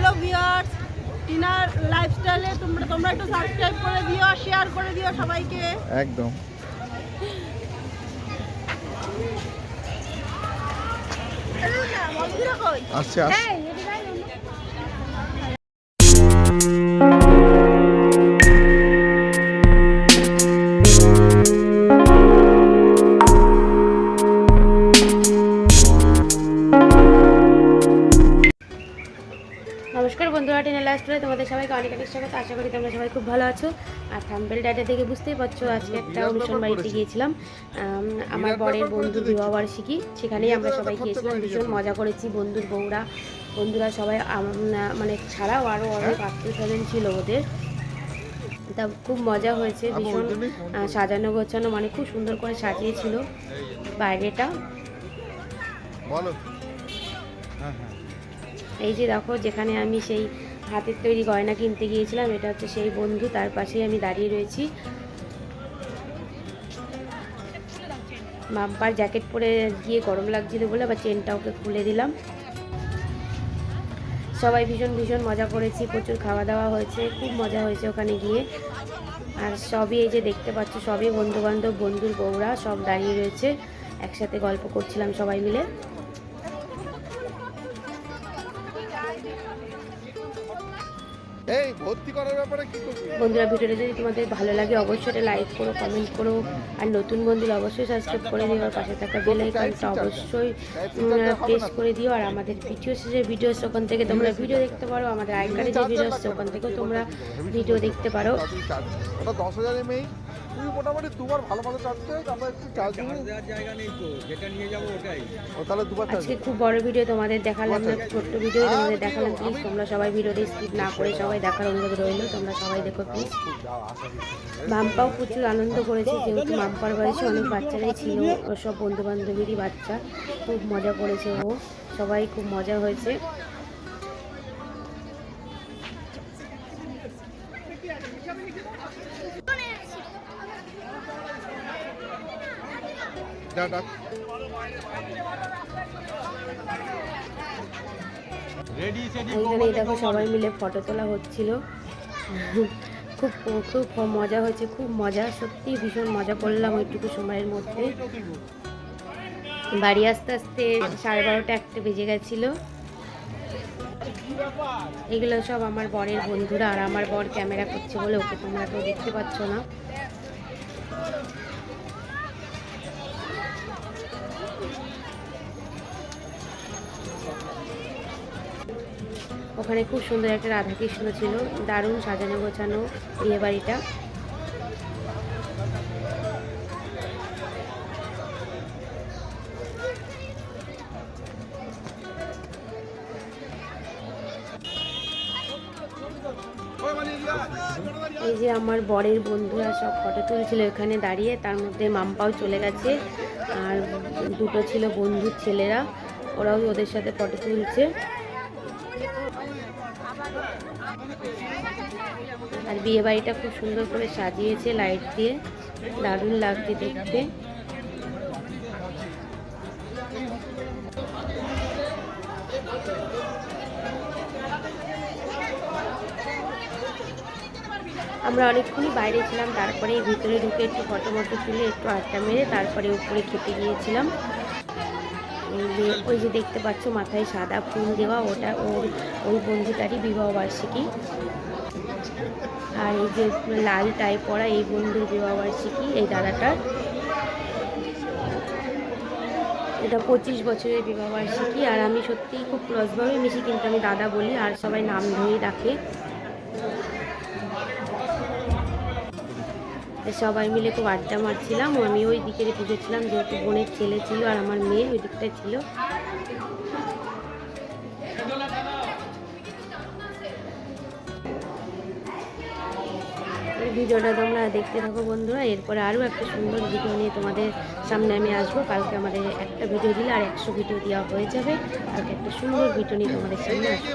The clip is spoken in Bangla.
হ্যালো ভিউয়ার্স, টিনার লাইফস্টাইলে তোমরা একটু সাবস্ক্রাইব করে দিও, শেয়ার করে দিও সবাইকে। একদম। আচ্ছা নমস্কার বন্ধুরা, টিনা লাইফস্টাইলে তোমাদের সবাইকে অনেক অনেক স্বাগত। আশা করি তোমরা সবাই খুব ভালো আছো। আর থাম্বনেল টাইটেল দেখে বুঝতেই পারছো আজকে একটা অনুষ্ঠান বাড়িতে গিয়েছিলাম। আমার বরের বন্ধুর বিবাহবার্ষিকী, সেখানেই আমরা সবাই গিয়েছিলাম। ভীষণ মজা করেছি। বন্ধুরা সবাই মানে ছাড়াও আরও অনেক আত্মীয় স্বজন ছিল ওদের। তা খুব মজা হয়েছে। ভীষণ সাজানো গোছানো, মানে খুব সুন্দর করে সাজিয়েছিল বাইরেটা। এই যে দেখো, যেখানে আমি সেই হাতের তৈরি গয়না কিনতে গিয়েছিলাম, এটা হচ্ছে সেই বন্ধু, তার পাশেই আমি দাঁড়িয়ে রয়েছি। মাম্পার জ্যাকেট পরে গিয়ে গরম লাগছিল বলে আবার চেনটা ওকে খুলে দিলাম। সবাই ভীষণ ভীষণ মজা করেছি। প্রচুর খাওয়া দাওয়া হয়েছে, খুব মজা হয়েছে ওখানে গিয়ে। আর সবই এই যে দেখতে পাচ্ছ, সবই বন্ধুবান্ধব, বন্ধুর বউরা সব দাঁড়িয়ে রয়েছে। একসাথে গল্প করছিলাম সবাই মিলে। বন্ধুরা, ভিডিওটা যদি তোমাদের ভালো লাগে অবশ্যই এটা লাইক করো, কমেন্ট করো। আর নতুন বন্ধুরা অবশ্যই সাবস্ক্রাইব করে দিও। আর পাশে থাকা বেল আইকনটা অবশ্যই প্রেস করে দিও। আর আমাদের ভিডিও শেষে ভিডিও ওখান থেকে তোমরা ভিডিও দেখতে পারো। আমাদের আই কার্ডে যে ভিডিও আসছে ওখান থেকেও তোমরা ভিডিও দেখতে পারো। মোটামুটি দুবার ভালো ভালো চার্জে আমরা একটু চার্জ দেওয়ার জায়গা নেই তো, যেটা নিয়ে যাবো ওটাই। ও তাহলে দুবার চার্জ। আজকে খুব বড় ভিডিও তোমাদের দেখালাম না, ছোট্ট ভিডিও তোমাদের দেখালাম। প্লিজ তোমরা সবাই ভিডিওটা স্কিপ না করে সবাই দেখার অনুরোধ রইল। তোমরা সবাই দেখো প্লিজ। মাম্পাও প্রচুর আনন্দ করেছে, যেহেতু মাম্পার বয়সে অনেক বাচ্চারাই ছিল, ও সব বন্ধু বান্ধবীরই বাচ্চা। খুব মজা করেছে ও, সবাই খুব মজা হয়েছে। এইখানেই দেখো সবাই মিলে ফটো তোলা হচ্ছিল। খুব খুব মজা হয়েছে, খুব মজা, সত্যি ভীষণ মজা করলাম ওইটুকু সময়ের মধ্যে। বাড়ি আস্তে আস্তে 12:30 একটা বেজে গেছিলো। এগুলো সব আমার বরের বন্ধুরা। আর আমার বর ক্যামেরা করছে বলে ওকে তোমরা কেউ দেখতে পাচ্ছ না। ওখানে খুব সুন্দর একটা রাধাকৃষ্ণ ছিল, দারুণ সাজানো গোছানো বিয়ে বাড়িটা। এই যে আমার বরের বন্ধুরা সব ফটো তুলছিল এখানে দাঁড়িয়ে, তার মধ্যে মাম্পাও চলে গেছে। আর দুটো ছিল বন্ধুর ছেলেরা, ওরাও ওদের সাথে ফটো তুলছে। আর বিয়ে বাড়িটা খুব সুন্দর করে সাজিয়েছে লাইট দিয়ে, দারুণ লাগছে দেখতে। আমরা অনেকক্ষণই বাইরে ছিলাম, তারপরে ভিতরে ঢুকে একটু ফটো মটো তুলে একটু আড্ডা মেরে তারপরে উপরে খেতে গিয়েছিলাম। ওই যে দেখতে পাচ্ছ মাথায় সাদা ফুল দেওয়া, ওটা ওই বন্ধুটারই বিবাহবার্ষিকী। আর এই যে লাল টাই পরা এই বন্ধুর বিবাহবার্ষিকী, এই দাদাটার। এটা 25 বছরের বিবাহবার্ষিকী। আর আমি সত্যিই খুব ক্লোজভাবে মিশি, কিন্তু আমি দাদা বলি আর সবাই নাম ধরেই ডাকে। সবাই মিলে খুব আড্ডা মারছিলাম। আমি ওই দিকের পুজোছিলাম, যেহেতু বোনের ছেলে ছিল আর আমার মেয়ে ওই দিকটায় ছিল। ভিডিওটা তোমরা দেখতে থাকো বন্ধুরা। এরপরে আরও একটা সুন্দর ভিডিও নিয়ে তোমাদের সামনে আমি আসবো। কালকে আমাদের একটা ভিডিও দিলে আর 100 ভিডিও দেওয়া হয়ে যাবে। কালকে একটা সুন্দর ভিডিও নিয়ে তোমাদের সামনে আসবো।